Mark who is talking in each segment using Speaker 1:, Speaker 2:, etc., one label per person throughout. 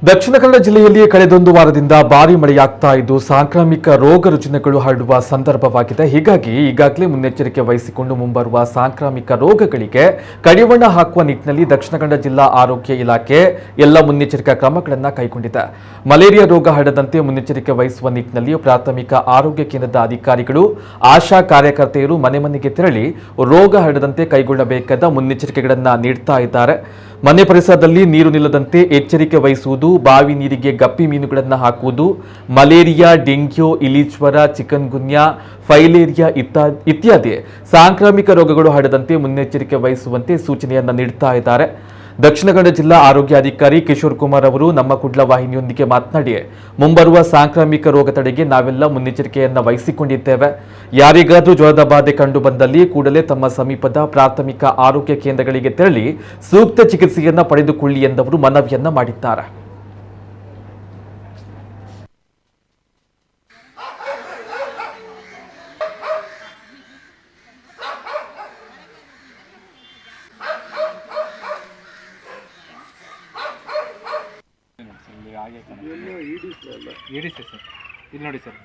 Speaker 1: ದಕ್ಷಿಣ ಕನ್ನಡ ಜಿಲ್ಲೆಯಲ್ಲಿ ಕಳೆದೊಂದು ವಾರದಿಂದ ಭಾರೀ ಮಳೆಯಾಗ್ತಾ ಇದ್ದು ಸಾಂಕ್ರಾಮಿಕ ರೋಗ ರುಜಿನಗಳು ಹರಡುವ ಸಂದರ್ಭವಾಗಿದೆ. ಹೀಗಾಗಿ ಈಗಾಗಲೇ ಮುನ್ನೆಚ್ಚರಿಕೆ ವಹಿಸಿಕೊಂಡು ಮುಂಬರುವ ಸಾಂಕ್ರಾಮಿಕ ರೋಗಗಳಿಗೆ ಕಡಿವಾಣ ಹಾಕುವ ನಿಟ್ಟಿನಲ್ಲಿ ದಕ್ಷಿಣ ಕನ್ನಡ ಜಿಲ್ಲಾ ಆರೋಗ್ಯ ಇಲಾಖೆ ಎಲ್ಲ ಮುನ್ನೆಚ್ಚರಿಕಾ ಕ್ರಮಗಳನ್ನು ಕೈಗೊಂಡಿದೆ. ಮಲೇರಿಯಾ ರೋಗ ಹರಡದಂತೆ ಮುನ್ನೆಚ್ಚರಿಕೆ ವಹಿಸುವ ನಿಟ್ಟಿನಲ್ಲಿ ಪ್ರಾಥಮಿಕ ಆರೋಗ್ಯ ಕೇಂದ್ರದ ಅಧಿಕಾರಿಗಳು, ಆಶಾ ಕಾರ್ಯಕರ್ತೆಯರು ಮನೆ ಮನೆಗೆ ತೆರಳಿ ರೋಗ ಹರಡದಂತೆ ಕೈಗೊಳ್ಳಬೇಕಾದ ಮುನ್ನೆಚ್ಚರಿಕೆಗಳನ್ನು ನೀಡ್ತಾ ಇದ್ದಾರೆ. ಮನೆ ಪರಿಸರದಲ್ಲಿ ನೀರು ನಿಲ್ಲದಂತೆ ಎಚ್ಚರಿಕೆ ವಹಿಸುವುದು, ಬಾವಿ ನೀರಿಗೆ ಗಪ್ಪಿ ಮೀನುಗಳನ್ನು ಹಾಕುವುದು, ಮಲೇರಿಯಾ, ಡೆಂಗ್ಯೂ, ಇಲಿಜ್ವರ, ಚಿಕನ್ಗುನ್ಯಾ, ಫೈಲೇರಿಯಾ ಇತ್ಯಾದಿ ಸಾಂಕ್ರಾಮಿಕ ರೋಗಗಳು ಹರಡದಂತೆ ಮುನ್ನೆಚ್ಚರಿಕೆ ವಹಿಸುವಂತೆ ಸೂಚನೆಯನ್ನ ನೀಡುತ್ತಾ ಇದ್ದಾರೆ. ದಕ್ಷಿಣ ಕನ್ನಡ ಜಿಲ್ಲಾ ಆರೋಗ್ಯಾಧಿಕಾರಿ ಕಿಶೋರ್ ಕುಮಾರ್ ಅವರು ನಮ್ಮ ಕುಡ್ಲ ವಾಹಿನಿಯೊಂದಿಗೆ ಮಾತನಾಡಿ, ಮುಂಬರುವ ಸಾಂಕ್ರಾಮಿಕ ರೋಗ ತಡೆಗೆ ನಾವೆಲ್ಲ ಮುನ್ನೆಚ್ಚರಿಕೆಯನ್ನ ವಹಿಸಿಕೊಂಡಿದ್ದೇವೆ. ಯಾರಿಗಾದ್ರೂ ಜ್ವರದ ಬಾಧೆ ಕಂಡು ಬಂದಲ್ಲಿ ಕೂಡಲೇ ತಮ್ಮ ಸಮೀಪದ ಪ್ರಾಥಮಿಕ ಆರೋಗ್ಯ ಕೇಂದ್ರಗಳಿಗೆ ತೆರಳಿ ಸೂಕ್ತ ಚಿಕಿತ್ಸೆಯನ್ನ ಪಡೆದುಕೊಳ್ಳಿ ಎಂದವರು ಮನವಿಯನ್ನ ಮಾಡಿದ್ದಾರೆ.
Speaker 2: EDC ಸರ್, ಇಲ್ಲಿ ನೋಡಿ ಸರ್,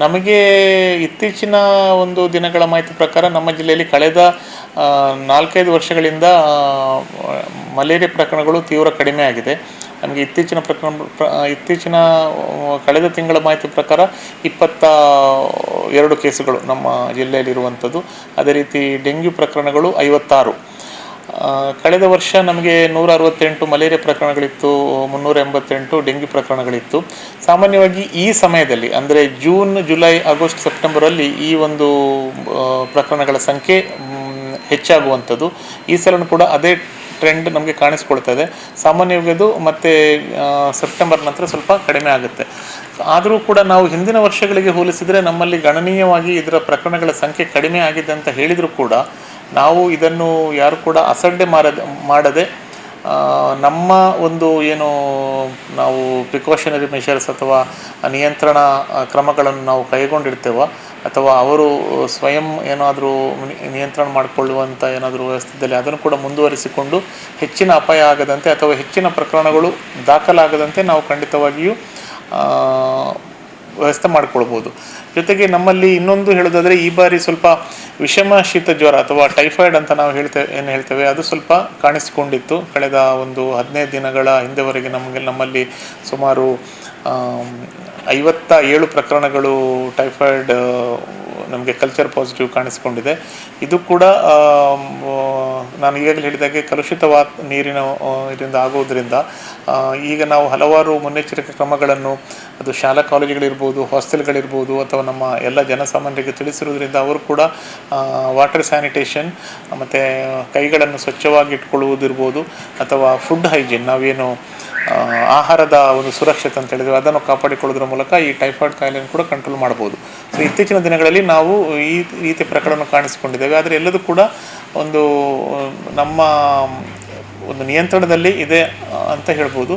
Speaker 3: ನಮಗೆ ಇತ್ತೀಚಿನ ಒಂದು ದಿನಗಳ ಮಾಹಿತಿ ಪ್ರಕಾರ ನಮ್ಮ ಜಿಲ್ಲೆಯಲ್ಲಿ ಕಳೆದ 4-5 ವರ್ಷಗಳಿಂದ ಮಲೇರಿಯಾ ಪ್ರಕರಣಗಳು ತೀವ್ರ ಕಡಿಮೆ ಆಗಿದೆ. ನಮಗೆ ಇತ್ತೀಚಿನ ಕಳೆದ ತಿಂಗಳ ಮಾಹಿತಿ ಪ್ರಕಾರ 22 ಕೇಸುಗಳು ನಮ್ಮ ಜಿಲ್ಲೆಯಲ್ಲಿರುವಂಥದ್ದು. ಅದೇ ರೀತಿ ಡೆಂಗ್ಯೂ ಪ್ರಕರಣಗಳು 56. ಕಳೆದ ವರ್ಷ ನಮಗೆ 168 ಮಲೇರಿಯಾ ಪ್ರಕರಣಗಳಿತ್ತು, 388 ಡೆಂಗ್ಯೂ ಪ್ರಕರಣಗಳಿತ್ತು. ಸಾಮಾನ್ಯವಾಗಿ ಈ ಸಮಯದಲ್ಲಿ ಅಂದರೆ ಜೂನ್, ಜುಲೈ, ಆಗಸ್ಟ್, ಸೆಪ್ಟೆಂಬರಲ್ಲಿ ಈ ಒಂದು ಪ್ರಕರಣಗಳ ಸಂಖ್ಯೆ ಹೆಚ್ಚಾಗುವಂಥದ್ದು. ಈ ಸಲನೂ ಕೂಡ ಅದೇ ಟ್ರೆಂಡ್ ನಮಗೆ ಕಾಣಿಸ್ಕೊಳ್ತಾ ಇದೆ. ಸಾಮಾನ್ಯವಾಗಿ ಅದು ಮತ್ತೆ ಸೆಪ್ಟೆಂಬರ್ ನಂತರ ಸ್ವಲ್ಪ ಕಡಿಮೆ ಆಗುತ್ತೆ. ಆದರೂ ಕೂಡ ನಾವು ಹಿಂದಿನ ವರ್ಷಗಳಿಗೆ ಹೋಲಿಸಿದರೆ ನಮ್ಮಲ್ಲಿ ಗಣನೀಯವಾಗಿ ಇದರ ಪ್ರಕರಣಗಳ ಸಂಖ್ಯೆ ಕಡಿಮೆ ಆಗಿದೆ ಅಂತ ಹೇಳಿದರೂ ಕೂಡ ನಾವು ಇದನ್ನು ಯಾರು ಕೂಡ ಅಸಡ್ಡೆ ಮಾಡದೆ ನಮ್ಮ ಒಂದು ಏನು ನಾವು ಪ್ರಿಕಾಷನರಿ ಮೆಷರ್ಸ್ ಅಥವಾ ನಿಯಂತ್ರಣ ಕ್ರಮಗಳನ್ನು ನಾವು ಕೈಗೊಂಡಿರ್ತೇವೋ ಅಥವಾ ಅವರು ಸ್ವಯಂ ಏನಾದರೂ ನಿಯಂತ್ರಣ ಮಾಡಿಕೊಳ್ಳುವಂಥ ಏನಾದರೂ ವ್ಯವಸ್ಥೆಯಲ್ಲಿ ಅದನ್ನು ಕೂಡ ಮುಂದುವರಿಸಿಕೊಂಡು ಹೆಚ್ಚಿನ ಅಪಾಯ ಆಗದಂತೆ ಅಥವಾ ಹೆಚ್ಚಿನ ಪ್ರಕರಣಗಳು ದಾಖಲಾಗದಂತೆ ನಾವು ಖಂಡಿತವಾಗಿಯೂ ವ್ಯವಸ್ಥೆ ಮಾಡಿಕೊಳ್ಬೋದು. ಜೊತೆಗೆ ನಮ್ಮಲ್ಲಿ ಇನ್ನೊಂದು ಹೇಳೋದಾದರೆ, ಈ ಬಾರಿ ಸ್ವಲ್ಪ ವಿಷಮ ಶೀತ ಜ್ವರ ಅಥವಾ ಟೈಫಾಯ್ಡ್ ಅಂತ ನಾವು ಹೇಳ್ತೇವೆ ಅದು ಸ್ವಲ್ಪ ಕಾಣಿಸಿಕೊಂಡಿತ್ತು. ಕಳೆದ ಒಂದು 15 ದಿನಗಳ ಹಿಂದೆವರೆಗೆ ನಮ್ಮಲ್ಲಿ ಸುಮಾರು 57 ಪ್ರಕರಣಗಳು ಟೈಫಾಯ್ಡ್ ನಮಗೆ ಕಲ್ಚರ್ ಪಾಸಿಟಿವ್ ಕಾಣಿಸಿಕೊಂಡಿದೆ. ಇದು ಕೂಡ ನಾನು ಈಗಾಗಲೇ ಹೇಳಿದಾಗೆ ಕಲುಷಿತ ನೀರಿನ ಇದರಿಂದ ಆಗೋದ್ರಿಂದ ಈಗ ನಾವು ಹಲವಾರು ಮುನ್ನೆಚ್ಚರಿಕೆ ಕ್ರಮಗಳನ್ನು ಅದು ಶಾಲಾ ಕಾಲೇಜುಗಳಿರ್ಬೋದು, ಹಾಸ್ಟೆಲ್ಗಳಿರ್ಬೋದು ಅಥವಾ ನಮ್ಮ ಎಲ್ಲ ಜನಸಾಮಾನ್ಯರಿಗೆ ತಿಳಿಸಿರೋದ್ರಿಂದ ಅವರು ಕೂಡ ವಾಟರ್ ಸ್ಯಾನಿಟೇಷನ್ ಮತ್ತು ಕೈಗಳನ್ನು ಸ್ವಚ್ಛವಾಗಿ ಇಟ್ಕೊಳ್ಳುವುದಿರ್ಬೋದು ಅಥವಾ ಫುಡ್ ಹೈಜೀನ್, ನಾವೇನು ಆಹಾರದ ಒಂದು ಸುರಕ್ಷತೆ ಅಂತ ಹೇಳಿದ್ರೆ ಅದನ್ನು ಕಾಪಾಡಿಕೊಳ್ಳೋದ್ರ ಮೂಲಕ ಈ ಟೈಫಾಯ್ಡ್ ಕಾಯಿಲೆಯನ್ನು ಕೂಡ ಕಂಟ್ರೋಲ್ ಮಾಡ್ಬೋದು. ಸೊ ಇತ್ತೀಚಿನ ದಿನಗಳಲ್ಲಿ ನಾವು ಈ ರೀತಿ ಪ್ರಕರಣ ಕಾಣಿಸಿಕೊಂಡಿದ್ದೇವೆ. ಆದರೆ ಎಲ್ಲದೂ ಕೂಡ ಒಂದು ನಮ್ಮ ಒಂದು ನಿಯಂತ್ರಣದಲ್ಲಿ ಇದೆ ಅಂತ ಹೇಳ್ಬೋದು.